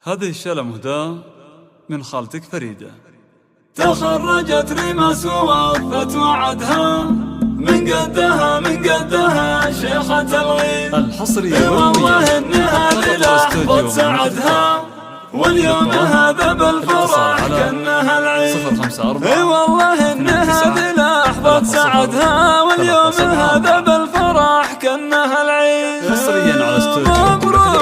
هذه الشالة مهداة من خالتك فريدة. تخرجت رماس ووفت وعدها من قدها شيخة الغيث الحصرية والله انها للحظة سعدها واليوم هذا بالفرح كأنها العيد. اي والله انها للحظة سعدها واليوم هذا بالفرح كأنها العيد. حصريا على استوديو مبروك